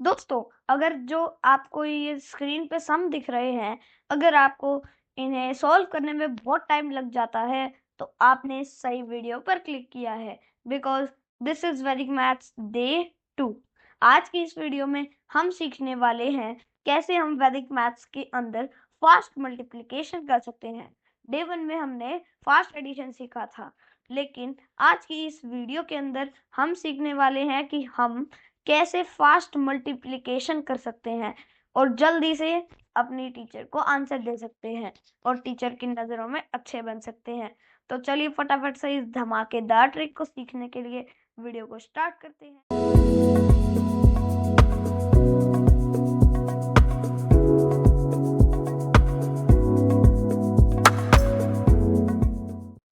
दोस्तों, अगर जो आपको ये स्क्रीन पे सम दिख रहे हैं, अगर आपको इन्हें सॉल्व करने में बहुत टाइम लग जाता है, तो आपने सही वीडियो पर क्लिक किया है, बिकॉज दिस इज वैदिक मैथ्स डे 2। आज की इस वीडियो में हम सीखने वाले हैं कैसे हम वैदिक मैथ्स के अंदर फास्ट मल्टीप्लिकेशन कर सकते हैं। डे 1 में हमने फास्ट एडिशन सीखा था, लेकिन आज की इस वीडियो के अंदर हम सीखने वाले हैं कि हम कैसे फास्ट मल्टीप्लिकेशन कर सकते हैं और जल्दी से अपनी टीचर को आंसर दे सकते हैं और टीचर की नज़रों में अच्छे बन सकते हैं। तो चलिए फटाफट से इस धमाकेदार ट्रिक को सीखने के लिए वीडियो को स्टार्ट करते हैं।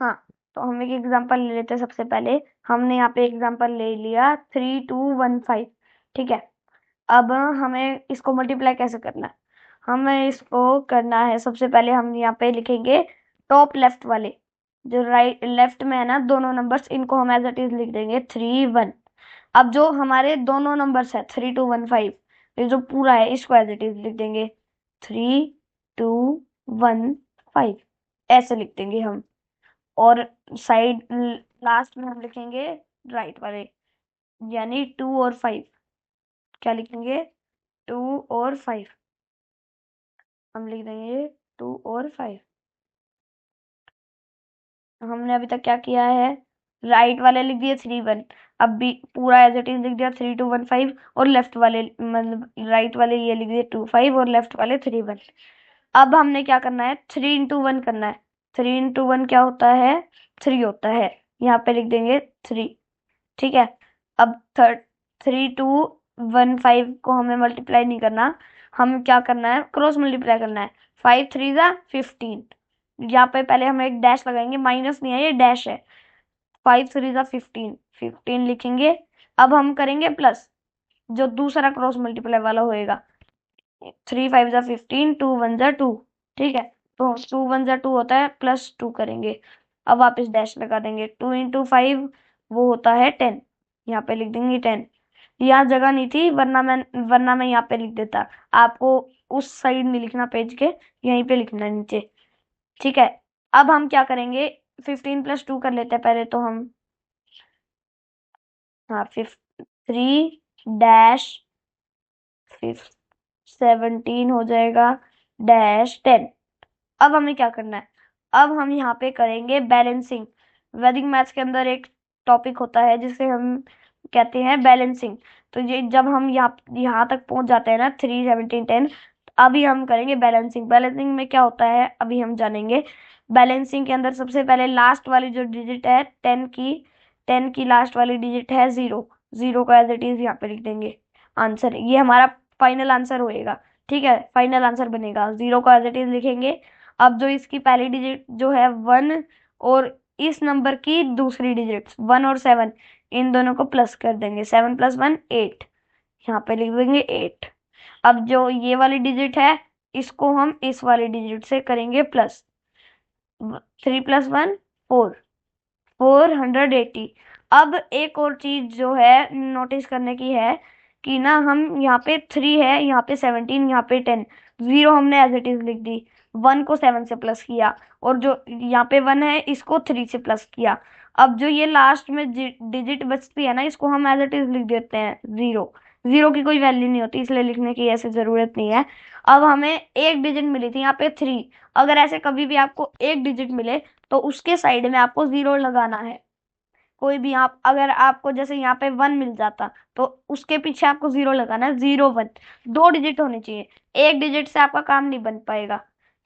हाँ, तो हम एक एग्जांपल ले लेते हैं। सबसे पहले हमने यहाँ पे एग्जांपल ले लिया 3215। ठीक है, अब हमें इसको मल्टीप्लाई कैसे करना है? हमें इसको करना है, सबसे पहले हम यहाँ पे लिखेंगे टॉप लेफ्ट वाले जो राइट लेफ्ट में है ना, दोनों नंबर्स, इनको हम एज इट इज लिख देंगे 3 1। अब जो हमारे दोनों नंबर्स है 3215, ये जो पूरा है इसको एज इट इज लिख देंगे 3215, ऐसे लिख देंगे हम। और साइड लास्ट में हम लिखेंगे राइट वाले, यानी 2 और 5। क्या लिखेंगे? 2 और 5। हम लिख देंगे 2 और 5। हमने अभी तक क्या किया है? राइट वाले लिख दिए 3 1, अब भी पूरा एज इट इज लिख दिया 3215, और लेफ्ट वाले मतलब राइट वाले ये लिख दिए 2 5 और लेफ्ट वाले 3 1। अब हमने क्या करना है? 3 into 1 करना है। 3 into 1 क्या होता है? 3 होता है। यहाँ पे लिख देंगे 3। ठीक है, अब 3215 को हमें मल्टीप्लाई नहीं करना, हमें क्या करना है? क्रॉस मल्टीप्लाई करना है। 5 3 15। यहाँ पे पहले हम एक डैश लगाएंगे, माइनस नहीं है, ये डैश है। 5 3 15, 15 लिखेंगे। अब हम करेंगे प्लस, जो दूसरा क्रॉस मल्टीप्लाई वाला होएगा। 3 5 15, 2 1 2। ठीक है, तो 2 1 2 होता है, +2 करेंगे। अब वापस डैश लगा देंगे। 2 into 5 वो होता है 10, यहाँ पे लिख देंगे 10। यहाँ जगह नहीं थी, वरना मैं यहाँ पे लिख देता। आपको उस साइड नहीं लिखना पेज के, यहीं पे लिखना है नीचे। ठीक है, अब हम क्या करेंगे? 15 + 2 कर लेते हैं पहले तो हम। हाँ, 3 डैश 17 हो जाएगा, डैश 10। अब हमें क्या करना है? अब हम यहाँ पे करेंगे बैलेंसिंग। वैदिक मैथ्स के अंदर एक टॉपिक होता है जिसे हम कहते हैं बैलेंसिंग। तो ये जब हम यहाँ तक पहुंच जाते हैं ना, 3 17 10, अभी हम करेंगे बैलेंसिंग। बैलेंसिंग में क्या होता है अभी हम जानेंगे। बैलेंसिंग के अंदर सबसे पहले लास्ट वाली जो डिजिट है 10 की लास्ट वाली डिजिट है 0। 0 को एज इट इज यहाँ पे लिख देंगे। आंसर, ये हमारा फाइनल आंसर होएगा। ठीक है, फाइनल आंसर बनेगा। 0 को एज इट इज लिखेंगे। अब जो इसकी पहली डिजिट जो है 1, और इस नंबर की दूसरी डिजिट 1 और 7, इन दोनों को प्लस कर देंगे। 7 + 1 8, यहाँ पे लिख देंगे 8। अब जो ये वाली डिजिट है, इसको हम इस वाली डिजिट से करेंगे प्लस। 3 + 1 4, 480। अब एक और चीज जो है नोटिस करने की है कि ना, हम यहाँ पे 3 है, यहाँ पे 17, यहाँ पे 10। 0 हमने एज इट इज लिख दी, 1 को 7 से प्लस किया, और जो यहाँ पे 1 है इसको 3 से प्लस किया। अब जो ये लास्ट में डिजिट बचती है ना, इसको हम एज इट इज लिख देते हैं 0। 0 की कोई वैल्यू नहीं होती, इसलिए लिखने की ऐसे जरूरत नहीं है। अब हमें एक डिजिट मिली थी यहाँ पे 3। अगर ऐसे कभी भी आपको एक डिजिट मिले तो उसके साइड में आपको 0 लगाना है। कोई भी आप, अगर आपको जैसे यहाँ पे 1 मिल जाता तो उसके पीछे आपको 0 लगाना है। 0 1 दो डिजिट होने चाहिए, एक डिजिट से आपका काम नहीं बन पाएगा,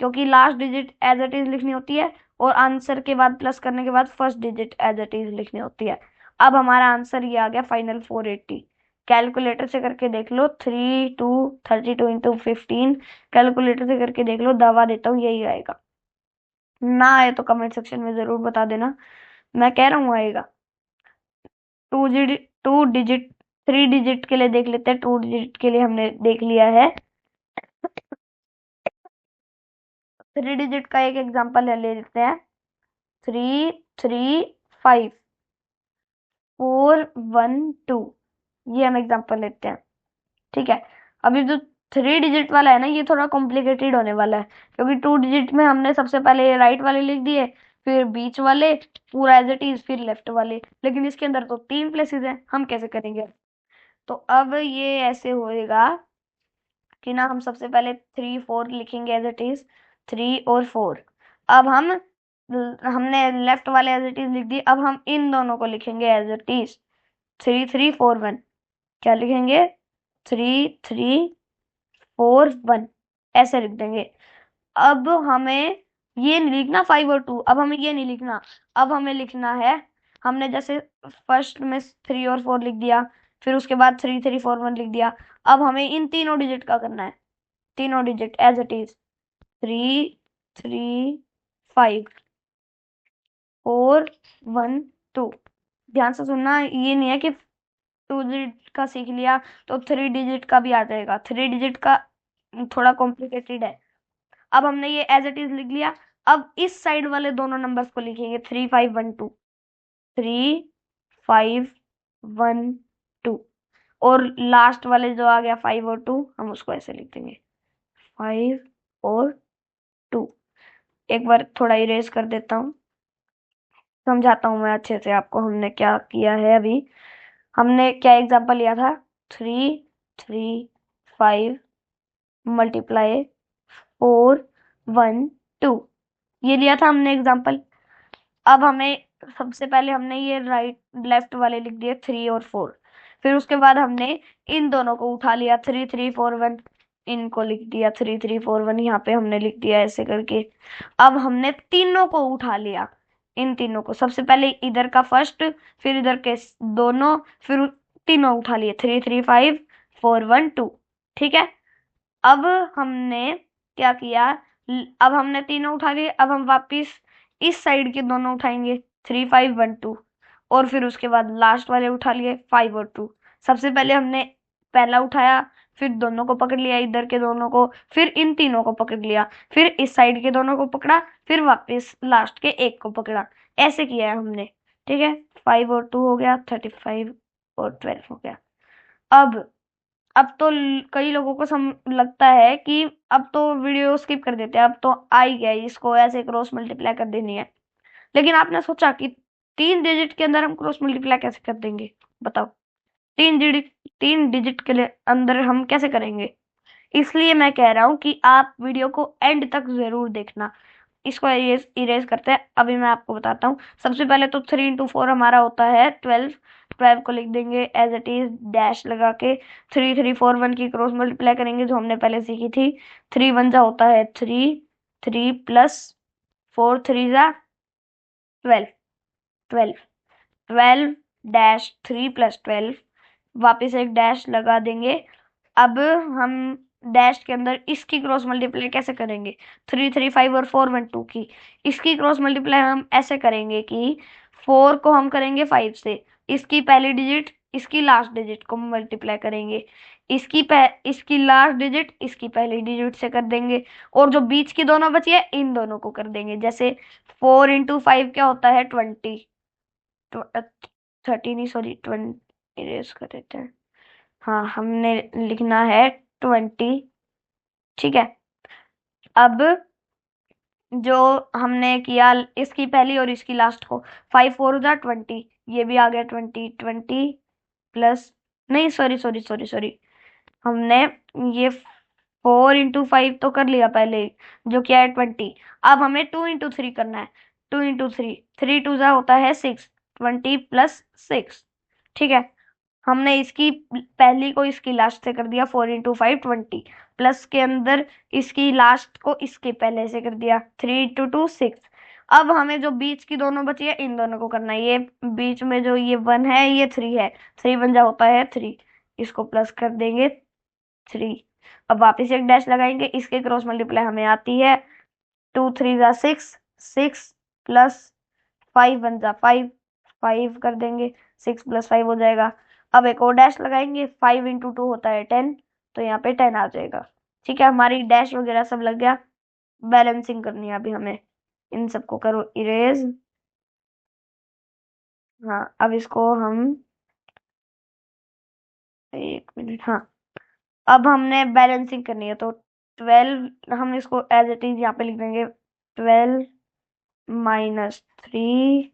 क्योंकि last digit as it is लिखनी होती है, और आंसर के बाद प्लस करने के बाद first digit as it is लिखनी होती है। अब हमारा आंसर ये आ गया फाइनल 480। कैलकुलेटर से करके देख लो, 32 into 15, कैलकुलेटर से करके देख लो, दवा देता हूँ यही आएगा। ना आए तो कमेंट सेक्शन में जरूर बता देना, मैं कह रहा हूँ आएगा। 2 डिजिट 3 डिजिट के लिए देख लेते हैं। 2 डिजिट के लिए हमने देख लिया है। 3 डिजिट का एक एग्जांपल ले लेते हैं। 3 3 5 4 1 2, ये हम एग्जांपल लेते हैं। ठीक है। अभी जो 3 डिजिट वाला है ना, ये थोड़ा कॉम्प्लिकेटेड होने वाला है, क्योंकि 2 डिजिट में हमने सबसे पहले राइट वाले लिख दिए, फिर बीच वाले पूरा एज इट इज, फिर लेफ्ट वाले, लेकिन इसके अंदर तो 3 प्लेसेस हैं, हम कैसे करेंगे? तो अब ये ऐसे होएगा कि ना, हम सबसे पहले 3 4 लिखेंगे एज इट इज, 3 और 4। अब हमने लेफ्ट वाले एज इट इज लिख दिए, अब हम इन दोनों को लिखेंगे एज इट इज, 3 3 4 1। क्या लिखेंगे? 3 3 4 1, ऐसे लिख देंगे। अब हमें ये नहीं लिखना 5 और 2, अब हमें ये नहीं लिखना, अब हमें लिखना है, हमने जैसे फर्स्ट में 3 और 4 लिख दिया, फिर उसके बाद 3 3 4 1 लिख दिया, अब हमें इन तीनों डिजिट का करना है, तीनों डिजिट एज इट इज, 3 3 5 4 1 2। ध्यान से सुनना, ये नहीं है कि 2 डिजिट का सीख लिया तो 3 डिजिट का भी आ जाएगा, 3 डिजिट का थोड़ा कॉम्प्लिकेटेड है। अब हमने ये एज इट इज लिख लिया, अब इस साइड वाले दोनों नंबर्स को लिखेंगे, 3 5 1 2, 3 5 1 2, और लास्ट वाले जो आ गया 5 और 2, हम उसको ऐसे लिख देंगे, 5 और 2। एक बार थोड़ा इरेज कर देता हूँ, समझाता हूँ मैं अच्छे से आपको हमने क्या किया है। अभी हमने क्या एग्जांपल लिया था, 3 3 5 मल्टीप्लाई 4 1 2, ये लिया था हमने एग्जांपल। अब हमें सबसे पहले हमने ये राइट लेफ्ट वाले लिख दिए 3 और 4, फिर उसके बाद हमने इन दोनों को उठा लिया, 3 3 4 1, इनको लिख दिया 3 3 4 1, यहाँ पे हमने लिख दिया ऐसे करके। अब हमने तीनों को उठा लिया, इन तीनों को, सबसे पहले इधर का फर्स्ट, फिर इधर के दोनों, फिर तीनों उठा लिए, 3 3 5 4 1 2। ठीक है। अब हमने क्या किया, अब हमने तीनों उठा लिए, अब हम वापिस इस साइड के दोनों उठाएंगे, 3 5 1 2, और फिर उसके बाद लास्ट वाले उठा लिए 5 और 2। सबसे पहले हमने पहला उठाया, फिर दोनों को पकड़ लिया, इधर के दोनों को, फिर इन तीनों को पकड़ लिया, फिर इस साइड के दोनों को पकड़ा, फिर वापस लास्ट के एक को पकड़ा, ऐसे किया है हमने। ठीक है। 5 और 2 हो गया, 35 और 12 हो गया। अब तो कई लोगों को लगता है कि अब तो वीडियो स्किप कर देते हैं, अब तो आ ही गया, इसको ऐसे क्रॉस मल्टीप्लाई कर देनी है। लेकिन आपने सोचा कि 3 डिजिट के अंदर हम क्रॉस मल्टीप्लाई कैसे कर देंगे? बताओ, 3 डिजिट, 3 डिजिट के अंदर हम कैसे करेंगे? इसलिए मैं कह रहा हूँ कि आप वीडियो को एंड तक जरूर देखना। इसको इरेज करते हैं, अभी मैं आपको बताता हूँ। सबसे पहले तो 3 into 4 हमारा होता है 12, 12 को लिख देंगे एज इट इज डैश लगा के, 3 3 4 1 की क्रॉस मल्टीप्लाई करेंगे जो हमने पहले सीखी थी, 3 1 जा होता है 3, 3 प्लस 4 3 जा 12, 12, 12 डैश 3 + 12, वापिस एक डैश लगा देंगे। अब हम डैश के अंदर इसकी क्रॉस मल्टीप्लाई कैसे करेंगे, 3 3 5 और 4 1 2 की, इसकी क्रॉस मल्टीप्लाई हम ऐसे करेंगे कि 4 को हम करेंगे 5 से, इसकी पहली डिजिट इसकी लास्ट डिजिट को मल्टीप्लाई करेंगे, इसकी लास्ट डिजिट इसकी पहली डिजिट से कर देंगे, और जो बीच की दोनों बची है इन दोनों को कर देंगे। जैसे 4 into 5 क्या होता है 20, 30 नहीं सॉरी 20, इरेज कर देते हैं। हाँ, हमने लिखना है 20। ठीक है। अब जो हमने किया, इसकी पहली और इसकी लास्ट को, 5 4 जा 20, ये भी आ गया 20, 20 प्लस, नहीं सॉरी सॉरी सॉरी सॉरी, हमने ये 4 into 5 तो कर लिया पहले, जो क्या है 20। अब हमें 2 into 3 करना है, 2 into 3, 3 2 जा होता है 6, 20 + 6। ठीक है। हमने इसकी पहली को इसकी लास्ट से कर दिया, 4 into 5 20, प्लस के अंदर इसकी लास्ट को इसके पहले से कर दिया, 3 into 2 6। अब हमें जो बीच की दोनों बची है इन दोनों को करना है, ये बीच में जो ये 1 है ये 3 है, 3 1 जा होता है 3, इसको प्लस कर देंगे 3। अब वापस एक डैश लगाएंगे, इसके क्रॉस मल्टीप्लाई हमें आती है, 2 3 जा 6, 6 प्लस 5 1 जा 5, 5 कर देंगे, 6 + 5 हो जाएगा। अब एक और डैश लगाएंगे, 5 into 2 होता है 10, तो यहाँ पे 10 आ जाएगा। ठीक है, हमारी डैश वगैरह सब लग गया। बैलेंसिंग करनी है अभी हमें, इन सबको करो इरेज। हाँ, अब इसको हम, 1 मिनट, हाँ, अब हमने बैलेंसिंग करनी है, तो 12 हम इसको एज इट इज यहाँ पे लिख देंगे, 12 -3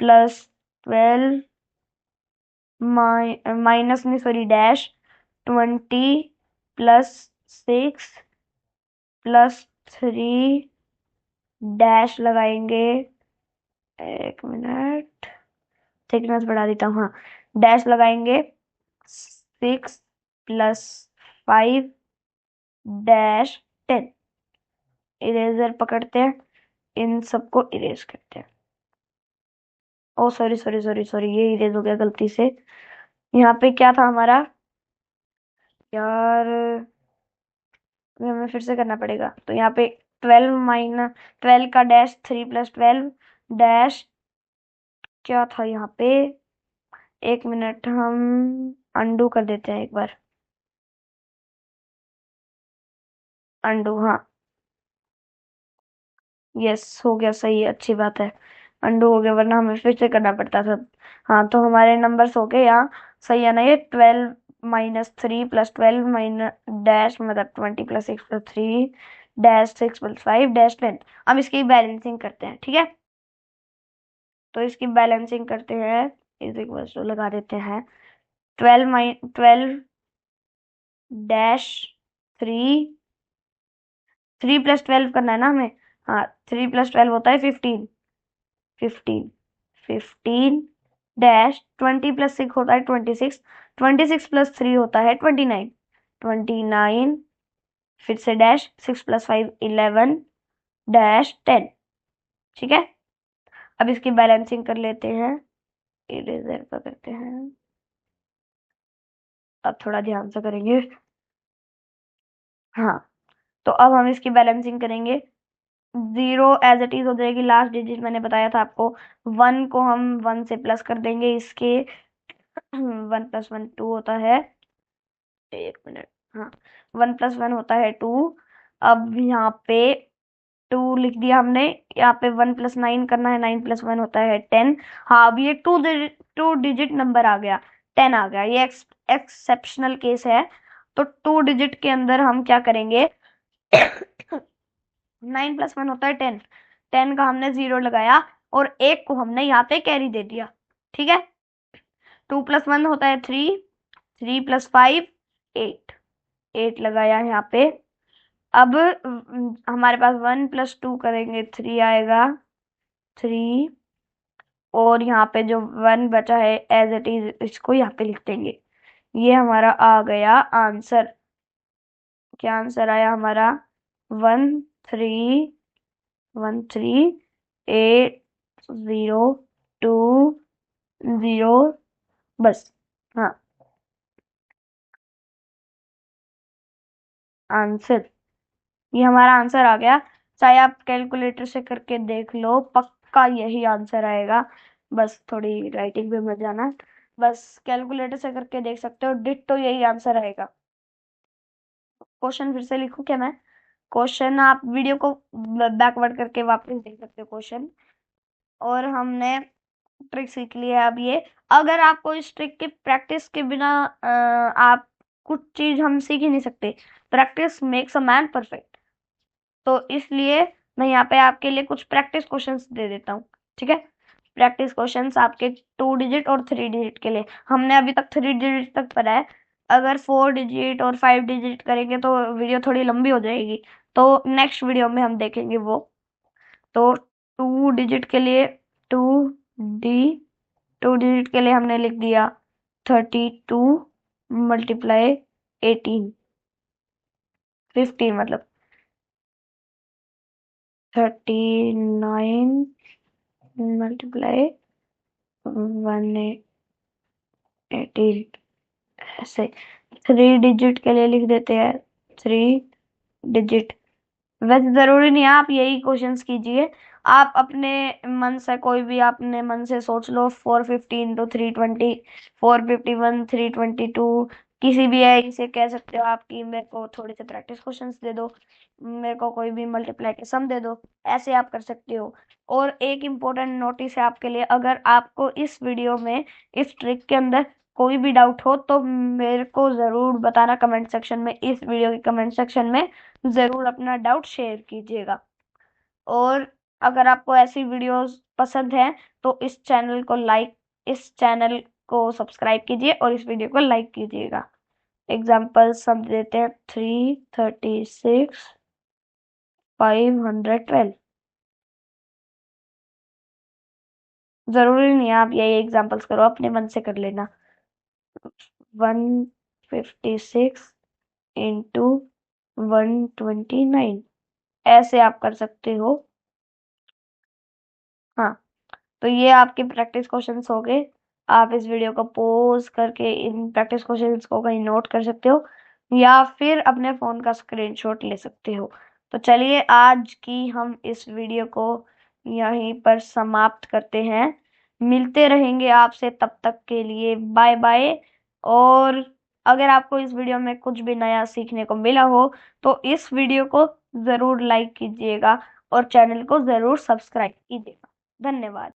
+12 माइनस नहीं सॉरी डैश 20 +6 +3 डैश लगाएंगे, एक मिनट थिकनेस बढ़ा देता हूँ, हाँ डैश लगाएंगे 6 +5 डैश 10। इरेजर पकड़ते हैं, इन सबको इरेज करते हैं। ओ सॉरी सॉरी सॉरी सॉरी, ये इरेज हो गया गलती से। यहाँ पे क्या था हमारा यार, हमें फिर से करना पड़ेगा। तो यहाँ पे 12 का डैश 3 +12 डैश क्या था यहाँ पे, एक मिनट हम अंडू कर देते हैं एक बार, अंडू, हाँ यस हो गया सही है, अच्छी बात है, अंडू हो गया, वरना हमें फिर से करना पड़ता था। हाँ तो हमारे नंबर्स हो गए यहाँ, सही है ना ये, 12 -3 +12 माइनस डैश मतलब 20 +6 +3 डैश 6 +5 डैश 10। अब इसकी बैलेंसिंग करते हैं, ठीक है। तो इसकी बैलेंसिंग करते हैं, इज इक्वल टू लगा देते हैं 12 डैश 3 + 12 करना है ना हमें, हाँ 3 + 12 होता है 15 15 15 डैश 20 + 6 होता है 26 26 + 3 होता है 29 29 फिर से डैश 6 + 5 11 डैश 10, ठीक है। अब इसकी बैलेंसिंग कर लेते हैं, इरेजर पर करते हैं, अब थोड़ा ध्यान से करेंगे, हाँ तो अब हम इसकी बैलेंसिंग करेंगे, 0 एज इट इज हो जाएगी, लास्ट डिजिट मैंने बताया था आपको, 1 को हम 1 से प्लस कर देंगे इसके 1 + 1 2 होता है, एक मिनट, हाँ 1 + 1 होता है 2। अब यहाँ पे 2 लिख दिया हमने, यहाँ पे 1 + 9 करना है, 9 + 1 होता है 10। हाँ अब ये टू डिजिट नंबर आ गया, 10 आ गया, ये एक्सेप्शनल केस है। तो 2 डिजिट के अंदर हम क्या करेंगे 9 + 1 होता है 10, 10 का हमने 0 लगाया और एक को हमने यहाँ पे कैरी दे दिया, ठीक है। 2 + 1 होता है 3, 3 + 5 8, 8 लगाया यहाँ पे। अब हमारे पास 1 + 2 करेंगे 3 आएगा, 3 और यहाँ पे जो 1 बचा है एज इट इज इसको यहाँ पे लिख देंगे, ये हमारा आ गया आंसर। क्या आंसर आया हमारा, 1313802 बस, हाँ आंसर, ये हमारा आंसर आ गया। चाहे आप कैलकुलेटर से करके देख लो, पक्का यही आंसर आएगा, बस थोड़ी राइटिंग पे मत जाना, बस कैलकुलेटर से करके देख सकते हो, डिट्टो यही आंसर आएगा। क्वेश्चन फिर से लिखूं क्या मैं, क्वेश्चन आप वीडियो को बैकवर्ड करके वापस देख सकते हो क्वेश्चन। और हमने ट्रिक सीख ली है अब ये, अगर आपको इस ट्रिक की प्रैक्टिस के बिना आप कुछ चीज हम सीख ही नहीं सकते, practice makes a man perfect. तो इसलिए मैं यहाँ पे आपके लिए कुछ प्रैक्टिस क्वेश्चंस दे देता हूँ, ठीक है। प्रैक्टिस क्वेश्चंस आपके 2 डिजिट और 3 डिजिट के लिए, हमने अभी तक 3 डिजिट तक पढ़ा है, अगर 4 डिजिट और 5 डिजिट करेंगे तो वीडियो थोड़ी लंबी हो जाएगी, तो नेक्स्ट वीडियो में हम देखेंगे वो। तो 2 डिजिट के लिए 2D, 2 डिजिट के लिए हमने लिख दिया 32 × 18 15 मतलब 39 × 118, ऐसे 3 डिजिट के लिए लिख देते हैं 3 डिजिट। वैसे जरूरी नहीं है आप यही क्वेश्चंस कीजिए, आप अपने मन से कोई भी अपने मन से सोच लो, 415 to 320, 451 322, किसी भी है इसे कह सकते हो आप कि मेरे को थोड़े से प्रैक्टिस क्वेश्चंस दे दो, मेरे को कोई भी मल्टीप्लाई के सम दे दो, ऐसे आप कर सकते हो। और एक इम्पोर्टेंट नोटिस है आपके लिए, अगर आपको इस वीडियो में इस ट्रिक के अंदर कोई भी डाउट हो तो मेरे को ज़रूर बताना कमेंट सेक्शन में, इस वीडियो के कमेंट सेक्शन में ज़रूर अपना डाउट शेयर कीजिएगा। और अगर आपको ऐसी वीडियोस पसंद हैं तो इस चैनल को सब्सक्राइब कीजिए और इस वीडियो को लाइक कीजिएगा। एग्जाम्पल्स हम देते हैं 336 512। जरूरी नहीं है आप यही एग्जाम्पल्स करो, अपने मन से कर लेना। 156 इंटू 129 ऐसे आप कर सकते हो। हाँ, तो ये आपके प्रैक्टिस क्वेश्चंस हो गए। आप इस वीडियो को पॉज करके इन प्रैक्टिस क्वेश्चंस को कहीं नोट कर सकते हो या फिर अपने फ़ोन का स्क्रीनशॉट ले सकते हो। तो चलिए आज की हम इस वीडियो को यहीं पर समाप्त करते हैं। मिलते रहेंगे आपसे, तब तक के लिए बाय बाय। और अगर आपको इस वीडियो में कुछ भी नया सीखने को मिला हो तो इस वीडियो को ज़रूर लाइक कीजिएगा और चैनल को ज़रूर सब्सक्राइब कीजिएगा। धन्यवाद।